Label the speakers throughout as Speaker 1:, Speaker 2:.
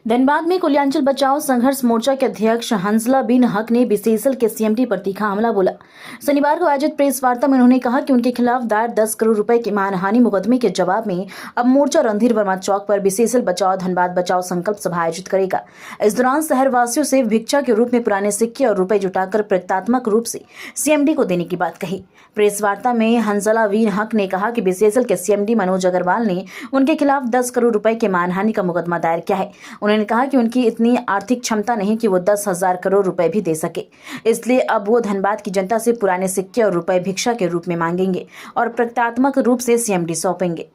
Speaker 1: धनबाद में कुलियांचल बचाओ संघर्ष मोर्चा के अध्यक्ष हंसला बिन हक ने बीसीएसएल के सीएमडी पर तीखा हमला बोला। शनिवार को आयोजित प्रेस वार्ता में उन्होंने कहा कि उनके खिलाफ दायर 10 करोड़ रुपए के मानहानि मुकदमे के जवाब में अब मोर्चा रणधीर वर्मा चौक पर बीसीएसएल बचाओ धनबाद बचाओ संकल्प सभा आयोजित करेगा। इस दौरान शहरवासियों से भिक्षा के रूप में पुराने सिक्के और रुपए जुटाकर प्रतीकात्मक रूप से सीएमडी को देने की बात कही। प्रेस वार्ता में हंसला बिन हक ने कहा कि बीसीएसएल के सीएमडी मनोज अग्रवाल ने उनके खिलाफ 10 करोड़ रुपए के मानहानि का मुकदमा दायर किया है। उन्होंने कहा कि उनकी इतनी आर्थिक क्षमता नहीं कि वो 10,000 करोड़ रुपए भी दे सके, इसलिए अब वो धनबाद की जनता से पुराने सिक्के और रुपए भिक्षा के रूप में मांगेंगे और प्रतीकात्मक रूप से सीएमडी सौंपेंगे।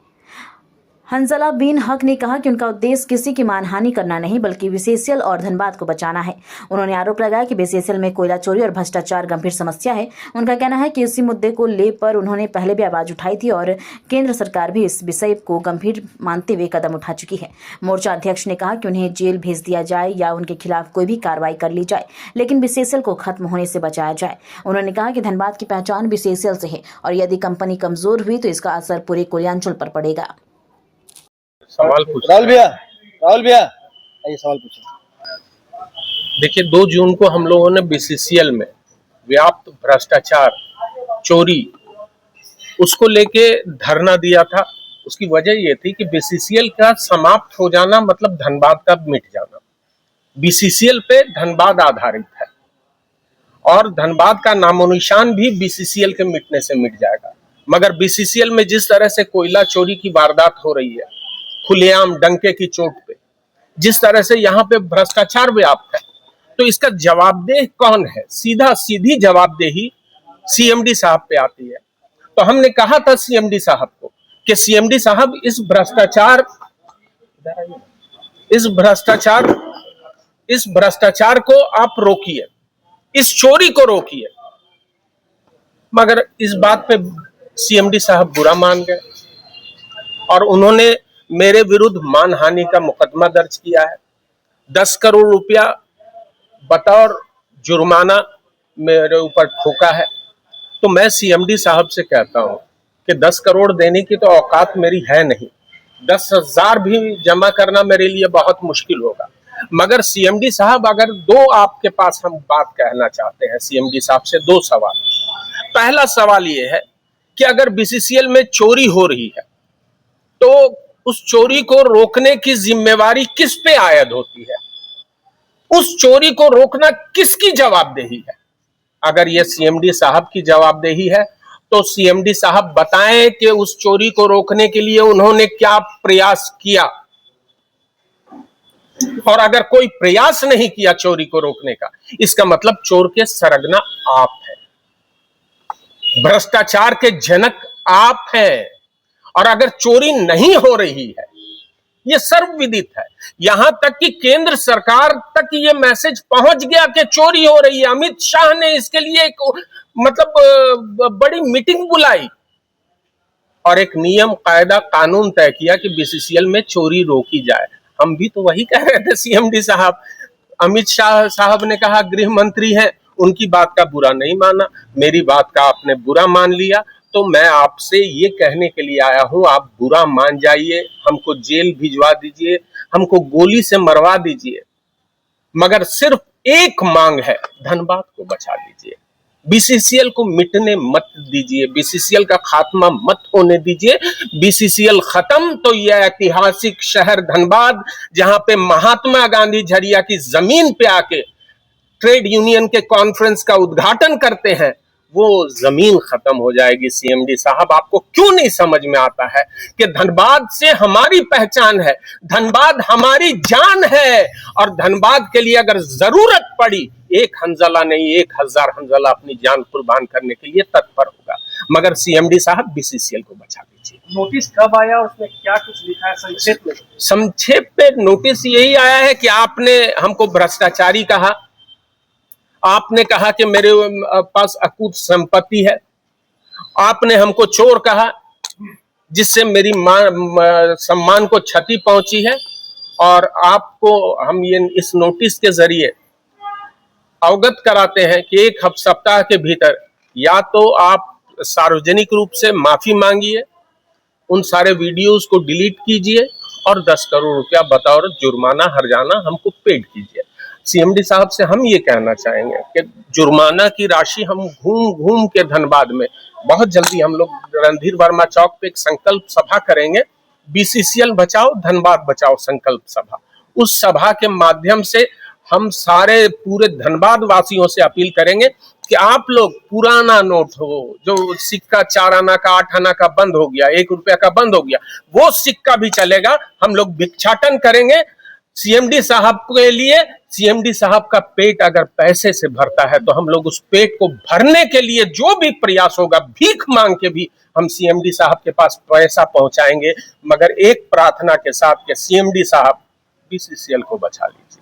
Speaker 1: हंसला बिन हक ने कहा कि उनका उद्देश्य किसी की मानहानि करना नहीं बल्कि बीसीएसएल और धनबाद को बचाना है। उन्होंने आरोप लगाया कि बीसीएसएल में कोयला चोरी और भ्रष्टाचार गंभीर समस्या है। उनका कहना है कि इसी मुद्दे को लेकर उन्होंने पहले भी आवाज उठाई थी और केंद्र सरकार भी इस विषय को गंभीर मानते हुए कदम उठा चुकी है। मोर्चा अध्यक्ष ने कहा कि उन्हें जेल भेज दिया जाए या उनके खिलाफ कोई भी कार्रवाई कर ली जाए, लेकिन बीसीएसएल को खत्म होने से बचाया जाए। उन्होंने कहा कि धनबाद की पहचान बीसीएसएल से है और यदि कंपनी कमजोर हुई तो इसका असर पूरे कुलियांचल पर पड़ेगा।
Speaker 2: सवाल पूछ
Speaker 3: राहुल भैया आइए सवाल पूछो।
Speaker 2: देखिए, 2 जून को हम लोगों ने बीसीसीएल में व्याप्त भ्रष्टाचार, चोरी, उसको लेके धरना दिया था। उसकी वजह ये थी कि बीसीसीएल का समाप्त हो जाना मतलब धनबाद का मिट जाना। बीसीसीएल पे धनबाद आधारित है और धनबाद का नामोनिशान भी बीसीसीएल के मिटने से मिट जाएगा। मगर बीसीसीएल में जिस तरह से कोयला चोरी की वारदात हो रही है, खुलेआम डंके की चोट पे, जिस तरह से यहाँ पे भ्रष्टाचार व्याप्त है, तो इसका जवाबदेह कौन है? सीधी जवाबदेही सीएमडी साहब पे आती है। तो हमने कहा था सीएमडी साहब को कि सीएमडी साहब इस भ्रष्टाचार को आप रोकिए, इस चोरी को रोकिए। मगर इस बात पे सीएमडी साहब बुरा मान गए और उन्होंने मेरे विरुद्ध मानहानि का मुकदमा दर्ज किया है। 10 करोड़ रुपया बतौर जुर्माना मेरे ऊपर ठोका है। तो मैं सीएमडी साहब से कहता हूं कि 10 करोड़ देने की तो औकात मेरी है नहीं, 10,000 भी जमा करना मेरे लिए बहुत मुश्किल होगा। मगर सीएमडी साहब, अगर 2 आपके पास हम बात कहना चाहते हैं सीएमडी साहब से, 2 सवाल। पहला सवाल ये है कि अगर बीसीसीएल में चोरी हो रही है तो उस चोरी को रोकने की जिम्मेवारी किस पे आयद होती है? उस चोरी को रोकना किसकी जवाबदेही है? अगर ये सीएमडी साहब की जवाबदेही है तो सीएमडी साहब बताएं कि उस चोरी को रोकने के लिए उन्होंने क्या प्रयास किया। और अगर कोई प्रयास नहीं किया चोरी को रोकने का, इसका मतलब चोर के सरगना आप हैं, भ्रष्टाचार के जनक आप हैं। और अगर चोरी नहीं हो रही है, ये सर्वविदित है, यहां तक कि केंद्र सरकार तक ये मैसेज पहुंच गया कि चोरी हो रही है। अमित शाह ने इसके लिए एक बड़ी मीटिंग बुलाई और एक नियम, कायदा, कानून तय किया कि बीसीसीएल में चोरी रोकी जाए। हम भी तो वही कह रहे थे सीएमडी साहब। अमित शाह साहब ने कहा, गृह मंत्री हैं, उनकी बात का बुरा नहीं माना, मेरी बात का आपने बुरा मान लिया। तो मैं आपसे ये कहने के लिए आया हूं, आप बुरा मान जाइए, हमको जेल भिजवा दीजिए, हमको गोली से मरवा दीजिए, मगर सिर्फ एक मांग है, धनबाद को बचा लीजिए। बीसीसीएल को मिटने मत दीजिए, बीसीसीएल का खात्मा मत होने दीजिए। बीसीसीएल खत्म तो यह ऐतिहासिक शहर धनबाद, जहां पे महात्मा गांधी झरिया की जमीन पे आके ट्रेड यूनियन के कॉन्फ्रेंस का उद्घाटन करते हैं, वो जमीन खत्म हो जाएगी। सीएमडी साहब, आपको क्यों नहीं समझ में आता है कि धनबाद से हमारी पहचान है, धनबाद हमारी जान है और धनबाद के लिए अगर जरूरत पड़ी, एक हंजला नहीं 1000 हंजला अपनी जान कुर्बान करने के लिए तत्पर होगा। मगर सीएमडी साहब, बीसीसीएल को बचा दीजिए।
Speaker 4: नोटिस कब आया, उसमें क्या कुछ लिखा है संक्षेप में?
Speaker 2: संक्षेप पे नोटिस यही आया है कि आपने हमको भ्रष्टाचारी कहा, आपने कहा कि मेरे पास अकूत संपत्ति है, आपने हमको चोर कहा जिससे मेरी सम्मान को क्षति पहुंची है। और आपको हम ये इस नोटिस के जरिए अवगत कराते हैं कि 1 सप्ताह के भीतर या तो आप सार्वजनिक रूप से माफी मांगिए, उन सारे वीडियोस को डिलीट कीजिए और 10 करोड़ रुपया बतौर जुर्माना हर्जाना हमको पेड कीजिए। सीएमडी साहब से हम ये कहना चाहेंगे कि जुर्माना की राशि हम घूम घूम के धनबाद में बहुत जल्दी हम लोग रणधीर वर्मा चौक पे एक संकल्प सभा करेंगे, बीसीसीएल बचाओ धनबाद बचाओ संकल्प सभा। उस सभा के माध्यम से हम सारे पूरे धनबाद वासियों से अपील करेंगे कि आप लोग पुराना नोट हो जो सिक्का 4 आना का 8 आना का बंद हो गया, 1 रुपया का बंद हो गया, वो सिक्का भी चलेगा। हम लोग भिक्षाटन करेंगे सीएमडी साहब के लिए। सीएमडी साहब का पेट अगर पैसे से भरता है तो हम लोग उस पेट को भरने के लिए जो भी प्रयास होगा, भीख मांग के भी हम सीएमडी साहब के पास पैसा पहुंचाएंगे, मगर एक प्रार्थना के साथ कि सीएमडी साहब बीसीसीएल को बचा लीजिए।